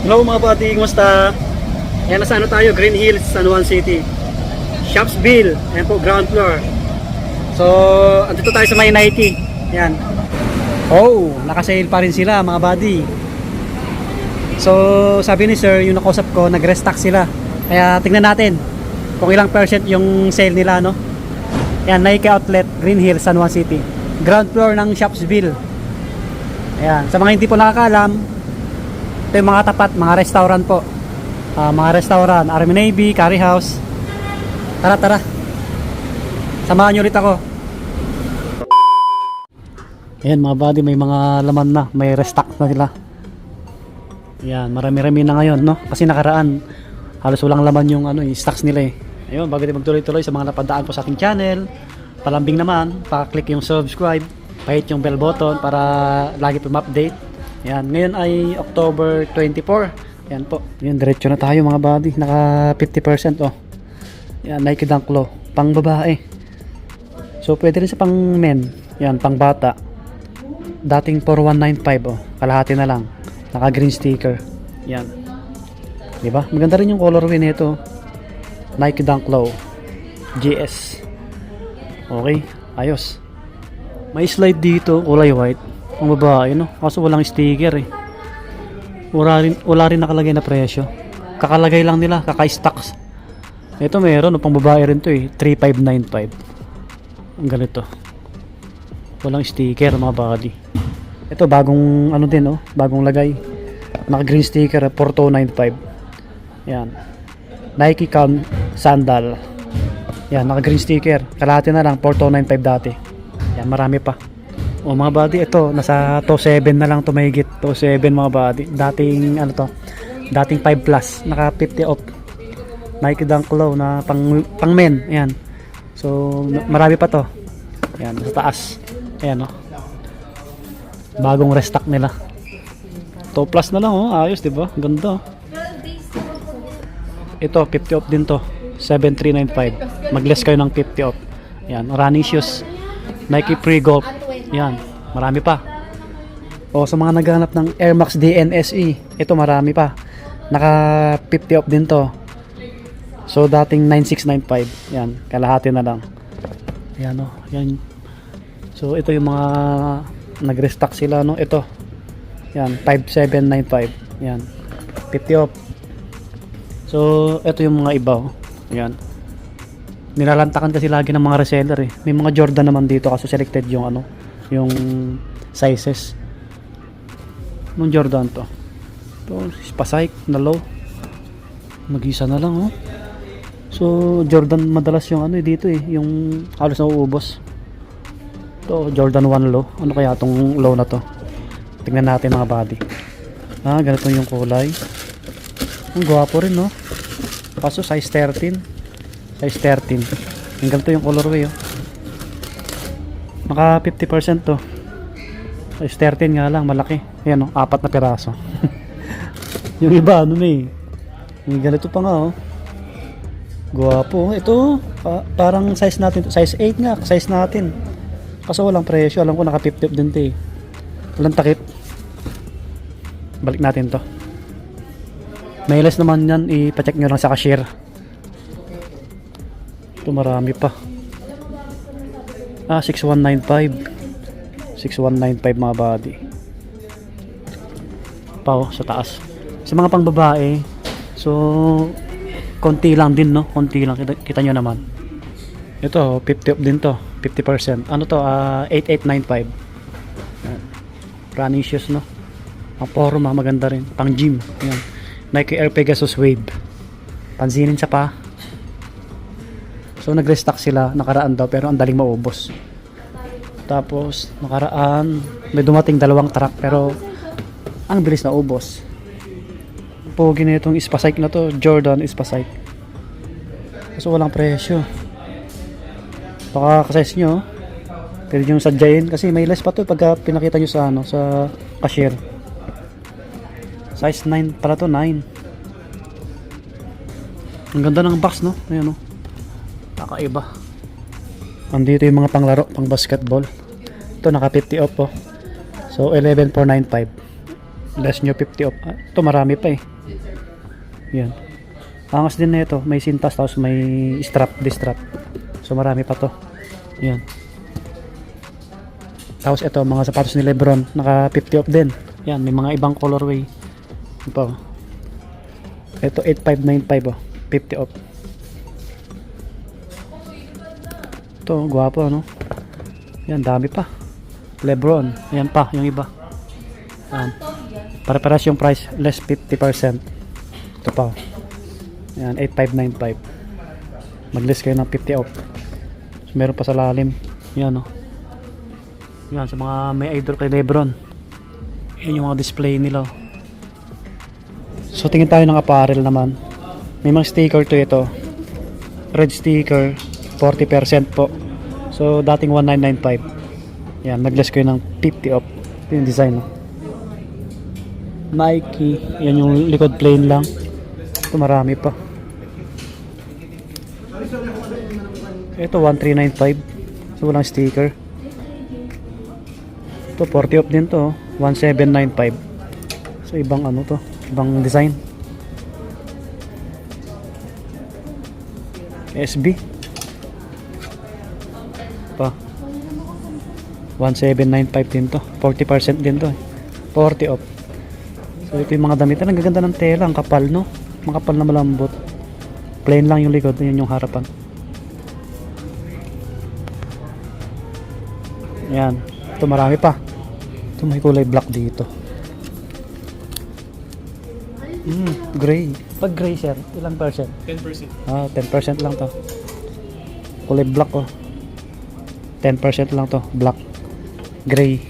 Hello mga buddy, kumusta? Ayan, nasa ano tayo? Green Hills, San Juan City, Shopsville. Ayan po, ground floor. So, andito tayo sa may Nike. Ayan. Oh, nakasale pa rin sila mga buddy. So, sabi ni sir, yung nakausap ko, nag-restock sila. Kaya tingnan natin kung ilang percent yung sale nila, no? Ayan, Nike Outlet, Green Hills, San Juan City. Ground floor ng Shopsville. Ayan, sa mga hindi po nakakaalam, ito yung mga tapat, mga restaurant po. Mga restaurant, Army Navy, Curry House. Tara, tara. Samahan nyo ulit ako. Ayan mga buddy, may mga laman na. May restock na sila. Ayan, marami-rami na ngayon, no? Kasi nakaraan, halos walang laman yung stocks nila eh. Ayun, bago tayo magtuloy-tuloy sa mga napadaan po sa aking channel, palambing naman, pa-click yung subscribe, pa-hit yung bell button para lagi po ma-update. Ayan, ngayon ay October 24. Ayan po, ayan, diretso na tayo mga buddy. Naka 50% oh. Ayan, Nike Dunk Low, pang babae. So pwede rin sa pang men. Ayan, pang bata. Dating 4195 oh, kalahati na lang. Naka green sticker. Ayan, diba? Maganda rin yung colorway nito. Nike Dunk Low GS. Okay, ayos. May slide dito, kulay white. Ang babae, no? Kaso walang sticker eh. Wala rin nakalagay na presyo. Kakalagay lang nila, kaka-stocks. Ito meron, no? Pang babae rin to eh. 3595. Ang ganito. Walang sticker mga buddy. Ito bagong ano din, no? Bagong lagay. Naka green sticker, 4295. Yan. Nike Calm Sandal. Yan, naka green sticker. Kalahati na lang, 4295 dati. Yan, marami pa. O mga buddy, ito nasa 27 na lang, tumahigit 27 mga buddy. Dating ano to, dating 5 plus, naka 50 off. Nike Dunk Low na pang men. Ayan, so marami pa to. Ayan, sa taas. Ayan o, bagong restock nila. 2 plus na lang oh, ayos diba, ganda. Ito 50 off din to, 7395. Mag less kayo ng 50 off. Ayan, running shoes, Nike Pre-Golf. Yan, marami pa. O sa mga naghahanap ng Air Max DNSE, ito marami pa. Naka 50 off din to. So dating 9695. Yan, kalahati na lang. Yan o, yan. So ito yung mga nag-restock sila, no. Ito. Yan, 5795. Yan, 50 off. So ito yung mga iba oh. Yan. Nilalantakan kasi lagi ng mga reseller eh. May mga Jordan naman dito kasi selected yung yung sizes. Nung Jordan to. Ito, Spasike na low. Mag-isa na lang oh. So Jordan madalas yung dito eh, yung halos nauubos. Ito Jordan 1 low. Ano kaya tong low na to? Tingnan natin mga buddy. Ganito yung kulay. Ang gwapo rin no. Kaso size 13. Size 13. Ang ganito yung colorway oh. Naka 50% to. Size 13 nga lang, malaki. Ayan oh, 4 na piraso. Yung iba ano na eh. Yung ganito pa nga oh. Guwapo. Ito parang size natin to. Size 8 nga, size natin. Kaso walang presyo. Alam ko naka 50 din to eh. Walang takip. Balik natin to. May less naman yan, ipacheck nyo lang sa cashier. Ito marami pa. 6195. 6195 mga body. Pao sa taas. Sa mga pang babae, so konti lang din no, konti lang kita nyo naman. Ito 50 off din to, 50%. Ano to? 8895. Running shoes no. Ang forma maganda rin, pang gym. Ayan. Nike Air Pegasus Wave. Pansinin sa pa. So nag-restock sila nakaraan daw pero ang daling maubos. Tapos nakaraan may dumating 2 truck pero ang bilis na ubos. Pogi na itong Spasike na to, Jordan Spasike. So walang presyo. Baka ka-size nyo, pwede nyo sadyain kasi may less pa to pagka pinakita nyo sa sa cashier. Size 9 para to, 9. Ang ganda ng box no, ayan oh. Kakaiba. Andito yung mga panglaro, pang basketball. Ito naka 50 off po. So 11495. Less nyo 50 off. Ito marami pa eh. Yan. Angas din na ito. May sintas tapos may strap, distrap. So marami pa to. Yan. Tapos ito mga sapatos ni Lebron. Naka 50 off din. Yan. May mga ibang colorway. Ito. Ito 8595 oh. 50 off. Ito. Gwapo ano. Yan. Dami pa. Lebron. Yan pa. Yung iba. Yan. Para-paras yung price. Less 50%. Ito pa. Yan, 8595. Mag-list kayo ng 50 off. So, meron pa sa lalim. Yan, oh. Yan, sa mga may idol kay Lebron. Yan yung mga display nila. Oh. So, tingin tayo ng apparel naman. May mga sticker to ito. Red sticker, 40% po. So, dating 1995. Yan, mag-list kayo ng 50 off. Ito yung design, oh. Nike. Yan yung likod plain lang. Ito marami pa. Ito 1395. So walang sticker. Ito 40 off din to. 1795. So ibang ano to. Ibang design. SB. Pa. 1795 din to. 40% din to. 40 off. So ito yung mga damit. Ang gaganda ng tela. Ang kapal no. Makapal na malambot. Plain lang yung likod. Yun yung harapan. Yan. Ito marami pa. Ito may kulay black dito. Gray. Pag gray sir, ilang percent? 10%. 10% lang to. Kulay black oh. 10% lang to. Black. Gray.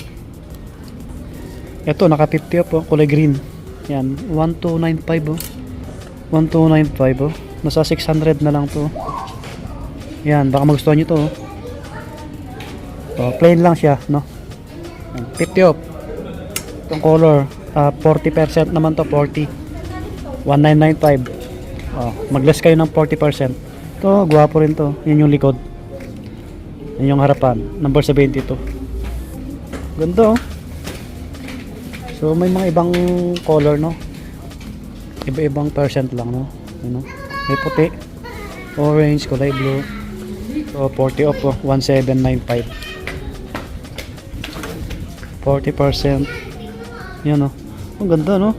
Ito naka 50 po. Kulay green. Yan. 1295 oh. 1295 oh. Nasa 600 na lang to. Yan. Baka magustuhan nyo to oh. So, plain lang siya, no? 50 off. Itong color, 40% naman to, 40. 1995. Oh, mag-less kayo ng 40%. Ito, gwapo rin to. Yan yung likod. Yan yung harapan. Number 72. Ganda, oh. So, may mga ibang color, no? Iba-ibang percent lang, no? Ano? May puti, orange, kulay blue. So, 40 off, oh. 1795. 40%. Yan oh. Ang ganda no?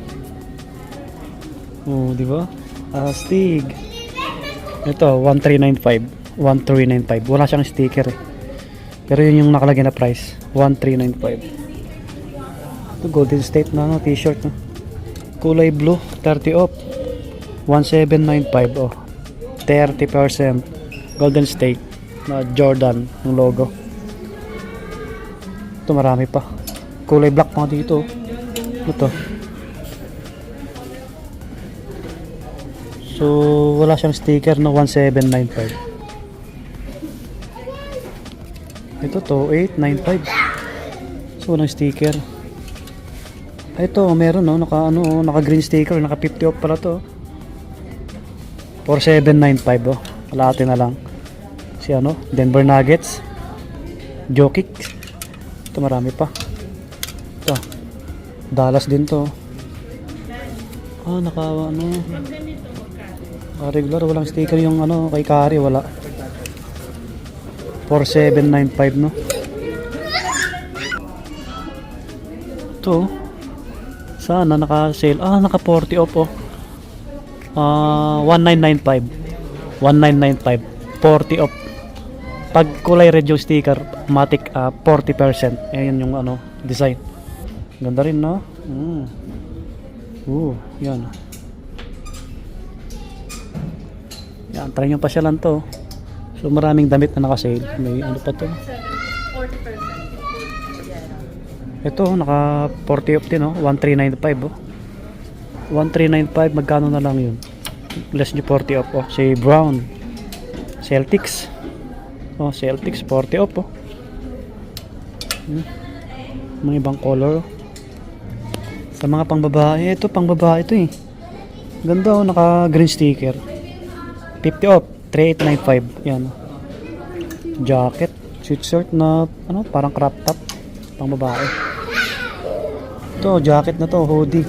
Oh, di ba? Astig. Ito 1395. 1395. Wala siyang sticker eh. Pero yun yung nakalagay na price. 1395. Ito Golden State na no, t-shirt no. Kulay blue, 30 off. 1795 oh. 30% Golden State na Jordan yung logo. Ito marami pa. Kulay black mga dito. Ito. So, wala siyang sticker na 1795. Ito to, 895. So, walang sticker. Ito, meron no, naka green sticker, naka 50 off pala to. 4795 oh. Kalahati na lang. Si ano, Denver Nuggets. Jokic. Ito marami pa. Ito. Dallas din to. Naka ano. Regular walang sticker yung ano kay Curry wala. 4795 no. Ito. Sana naka-sale. Naka 40 off oh. 1995. 1995. 40 off. Pag kulay red yung sticker, matic 40%. Ayan yung ano, design. Ganda rin, no? Yan. Yan, try nyo pa siya lang to. So, maraming damit na naka-sale. May ano pa to? 40%. Ito, naka 40 off din, no? 1395, oh. 1395, magkano na lang yun? Less nyo 40 off, oh. Si Brown. Celtics. Oh, Celtics 40 off oh. Mga ibang color. Sa mga pangbabae, ito pangbabae ito eh. Ganda oh, naka green sticker. 50 off, 3895. Yan. Jacket, sweatshirt na ano, parang crop top pangbabae. Ito, jacket na to, hoodie.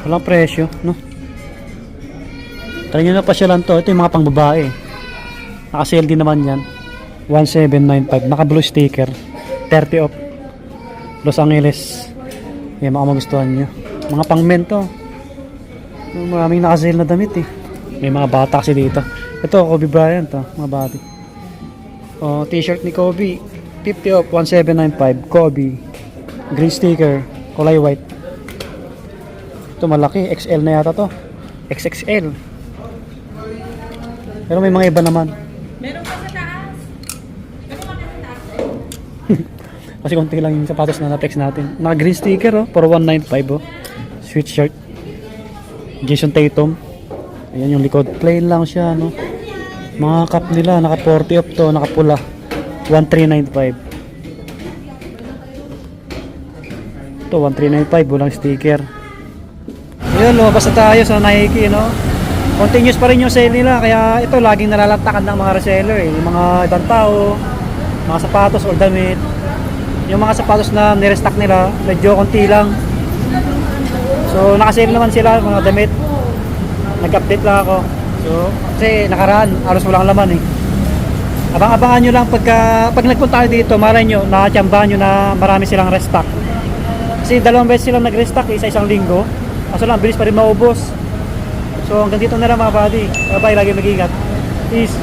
Walang presyo, no? Try nyo na pa siya lang to. Ito yung mga pang babae. Naka-sale din naman yan. 1795. Naka-blue sticker. 30 off. Los Angeles. Yan, mga magustuhan nyo. Mga pang men to. Maraming naka-sale na damit eh. May mga bata kasi dito. Ito, Kobe Bryant to. Mga bati. Oh, t-shirt ni Kobe. 50 off. 1795. Kobe. Green sticker. Kulay white. Ito malaki. XL na yata to. XXL. Pero may mga iba naman. Meron pa sa taas. Meron pa sa taas. Kasi konti lang yung sapatos na na-flex natin. Naka green sticker oh. For 195 oh. Sweatshirt. Jason Tatum. Ayan yung likod. Plain lang siya no. Mga cup nila. Naka 40 off to. Naka pula. 1395. Ito 1395. Walang sticker. Ayun, lumabas na tayo sa Nike, no? Continuous pa rin yung sale nila, kaya ito laging nalalantakan ng mga reseller, eh. Yung mga ibang tao, mga sapatos or damit. Yung mga sapatos na nirestock nila, medyo konti lang. So, nakasale naman sila, mga damit. Nag-update lang ako. So, kasi nakaraan, aros walang laman, eh. Abang-abangan nyo lang pag nagpunta kayo dito, malay nyo, nakatsambahan nyo na marami silang restock. Kasi 2 beses silang nag-restock, sa isang linggo. Kaso lang, bilis pa rin maubos. So hanggang dito na lang mga buddy. Bye bye, lagi mag-ingat. Peace.